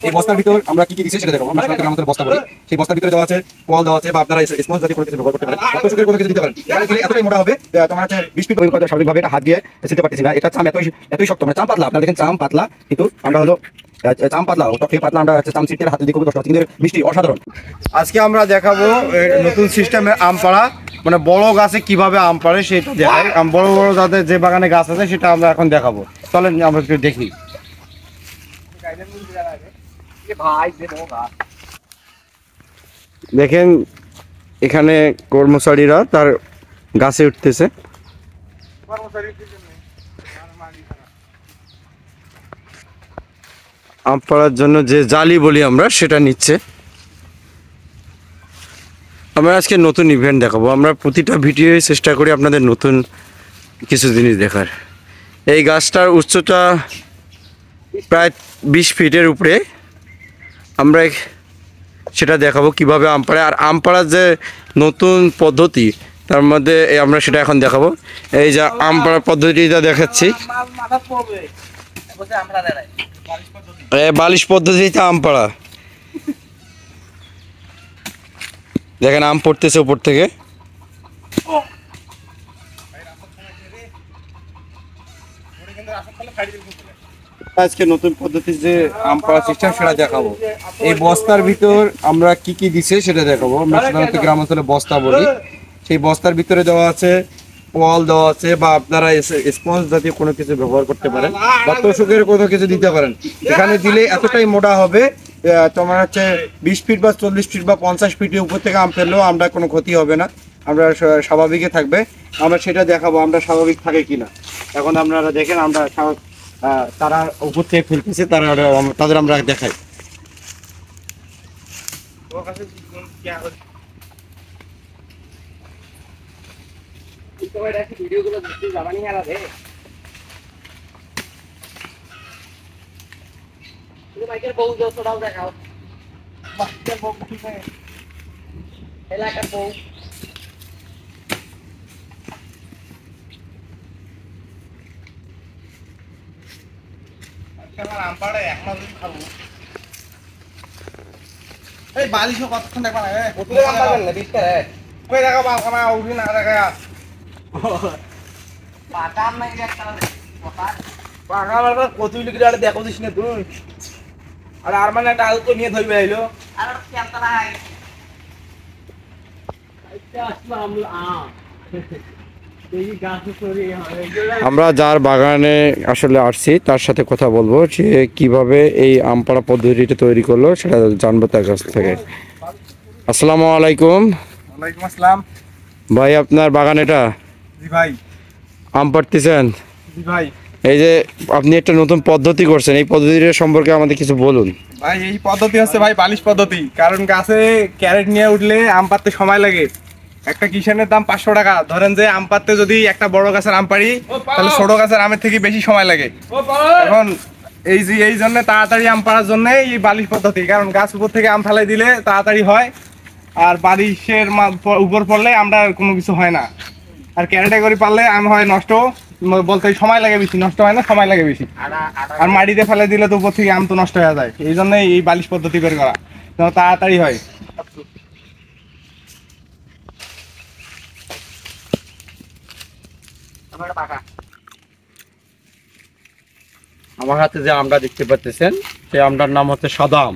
এই বস্তার ভিতর আমরা কি কি দিচ্ছি সেটা দেখাবো। আমরা আমাদের বস্তা বলি, সেই বস্তার ভিতরে দেওয়া আছে কল দেওয়া আছে, বা আপনারা স্পঞ্জ জাতীয় কোনো কিছু ব্যবহার করতে পারেন, অতসুখের কোনো কিছু দিতে পারেন। এতটাই মোটা হবে তোমার হচ্ছে 20 ফিট স্বাভাবিকভাবে এটা হাত দিয়ে ছিলতে পারতেছি না। এটা চাম এতই শক্ত, মানে চাম পাতলা। আপনারা দেখেন চাম পাতলা, কিন্তু আমরা হলো চাম পাতলা, টক থেকে পাতলা আমরা চাম ছিটতে হাতে দিয়ে খুবই কষ্ট হচ্ছে, কিন্তু মিষ্টি অসাধারণ। আজকে আমরা দেখাবো নতুন সিস্টেমের আম পাড়া, মানে বড় গাছে কিভাবে আম পাড়ে সেটা দেখাই। বড় বড় যাদের যে বাগানে গাছ আছে সেটা আমরা এখন দেখাবো। চলেন আমরা একটু দেখি। দেখেন এখানে কর্মচারীরা তার গাছে উঠতেছে। আম পাড়ার জন্য যে জালি বলি আমরা সেটা নিচ্ছে। আমরা আজকে নতুন ইভেন্ট দেখাবো। আমরা প্রতিটা ভিডিওয় চেষ্টা করি আপনাদের নতুন কিছু জিনিস দেখার। এই গাছটার উচ্চতা প্রায় 20 ফিটের উপরে। আমরা সেটা দেখাবো কিভাবে আম পাড়ে, আর আম পাড়ার যে নতুন পদ্ধতি তার মধ্যে আমরা সেটা এখন দেখাবো। এই যে আম পাড়ার পদ্ধতিটা দেখাচ্ছি, বালিশ পদ্ধতিতে আম পাড়া। দেখেন আম পড়তেছে উপর থেকে। আজকে নতুন পদ্ধতি যে আম পাড়া সিস্টেম সেটা দেখাবো। এই বস্তার ভিতর আমরা কি কি দিচ্ছে সেটা দেখাবো। আমরা সাধারণত গ্রাম অঞ্চলে বস্তা বলি, সেই বস্তার ভিতরে দেওয়া আছে কল দেওয়া আছে, বা আপনারা স্পঞ্জ জাতীয় কোনো কিছু ব্যবহার করতে পারেন, বা তোষকের কোনো কিছু দিতে পারেন। এখানে দিলে এতটাই মোটা হবে তোমার হচ্ছে 20 ফিট বা 40 ফিট বা 50 ফিটের উপর থেকে আম ফেললেও আমরা কোনো ক্ষতি হবে না, আমরা স্বাভাবিকই থাকবে। আমরা সেটা দেখাবো আমরা স্বাভাবিক থাকে কিনা। এখন আপনারা দেখেন আমরা তারা উপর থেকে ফেলতেছে, তাদের আমরা দেখাই। এলাকার বউ আম পাড়ে এক মাস খাবো। এই বালিশ কতক্ষণ দেখবা না কতলে আম পাবেন না 20 টাকা কই দেখা বাম কামা উঠি না দেখা পাকা আম নাই একটা কথা পাকা আমার কতই লিখে আরে দেখো দিস না তুই। আর মানে একটা আলু তো নিয়ে ধইবে আইলো আর কেনতা নাই আইতা আসলাম আম আমরা যার বাগানে আসলে আসছি তার সাথে কথা বলবো, যে কিভাবে এই আম পাড়া পদ্ধতিটা তৈরি করলো সেটা জানবো তার কাছ থেকে। আসসালামু আলাইকুম। ওয়ালাইকুম আসসালাম। ভাই আপনার বাগান এটা? জি ভাই। আম পাড়তেছেন? জি ভাই। এই যে আপনি একটা নতুন পদ্ধতি করছেন, এই পদ্ধতিটা সম্পর্কে আমাদের কিছু বলুন। ভাই এই পদ্ধতি হচ্ছে ভাই বালিশ পদ্ধতি। কারণ গাছে ক্যারেট নিয়ে উঠলে আম পাড়তে সময় লাগে। একটা কিষানের দাম 500 টাকা। ধরেন যে আম পাড়তে যদি একটা বড় গাছের আম পাড়ি তাহলে ছোট গাছের আমের থেকে বেশি সময় লাগে। এখন এই জন্য তাড়াতাড়ি আম পাড়ার জন্য এই বালিশ পদ্ধতি। কারণ গাছ উপর থেকে আম ফেলাই দিলে তাড়াতাড়ি হয়, আর বালিশের উপর পড়লে আমরা কোনো কিছু হয় না। আর ক্যারেটে করে পারলে আম হয় নষ্ট, বলতে সময় লাগে বেশি, নষ্ট হয় না, সময় লাগে বেশি। আর মাটিতে ফেলে দিলে তো উপর থেকে আম তো নষ্ট হয়ে যায়। এই জন্য এই বালিশ পদ্ধতি করে করা তাড়াতাড়ি হয়। আমার হাতে যে আমটা দেখতে পাচ্ছেন সেই আমটার নাম হচ্ছে সাদা আম।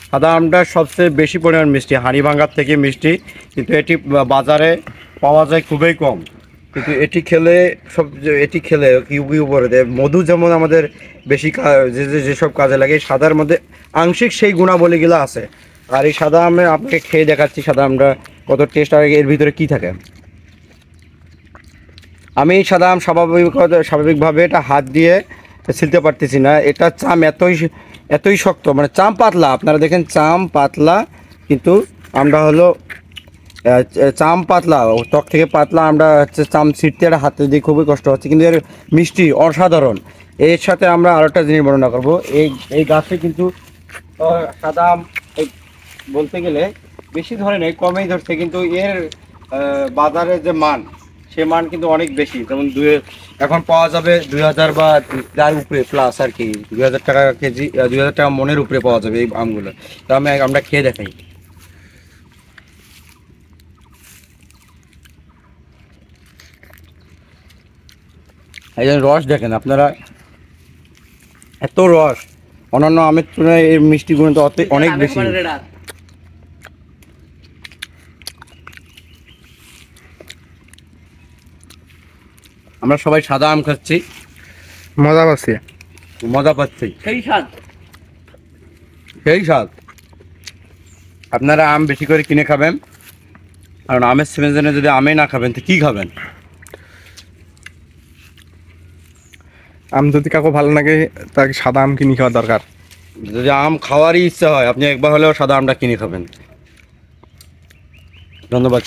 সাদা আমটা সবচেয়ে বেশি পরিমাণ মিষ্টি, হাড়িভাঙ্গার থেকে মিষ্টি, কিন্তু এটি বাজারে পাওয়া যায় খুবই কম। কিন্তু এটি খেলে খুবই উপরে দেয়। মধু যেমন আমাদের বেশি যেসব কাজে লাগে, সাদার মধ্যে আংশিক সেই গুণাবলীগুলো আছে। আর এই সাদা আমে আপনাকে খেয়ে দেখাচ্ছি সাদা আমটা কত টেস্ট, আর এর ভিতরে কি থাকে। আমি সাদা আম স্বাভাবিকভাবে এটা হাত দিয়ে ছিলতে পারতেছি না। এটা চাম এতই শক্ত, মানে চাম পাতলা। আপনারা দেখেন চাম পাতলা, কিন্তু আমরা হলো চাম পাতলা, টক থেকে পাতলা। আমরা হচ্ছে চাম ছিটতে একটা হাতে দিয়ে খুবই কষ্ট হচ্ছে, কিন্তু এর মিষ্টি অসাধারণ। এর সাথে আমরা আরও একটা জিনিস বর্ণনা করবো। এই গাছে কিন্তু সাদা আম বলতে গেলে বেশি ধরে নেই, কমেই ধরছে, কিন্তু এর বাজারের যে মান সে মান কিন্তু অনেক বেশি। যেমন এখন পাওয়া যাবে 2000 বা তার উপরে প্লাস আর কি, 2000 টাকা কেজি, 2000 টাকা মনের উপরে পাওয়া যাবে এই আমগুলো। তো আমরা খেয়ে দেখাই। এই যে রস দেখেন আপনারা, এত রস, অন্যান্য আমের তুলনায় এর মিষ্টি গুণ তো অনেক বেশি। আমরা সবাই সাদা আম খাচ্ছি, মজা পাচ্ছি। মজা পাচ্ছি, সেই স্বাদ। আপনারা আম বেশি করে কিনে খাবেন, কারণ আমের সিজনে যদি আমে না খাবেন তো কি খাবেন? আম যদি কাকু ভালো লাগে তাকে সাদা আম কিনে খাওয়া দরকার। যদি আম খাওয়ারই ইচ্ছা হয়, আপনি একবার হলেও সাদা আমটা কিনে খাবেন। ধন্যবাদ।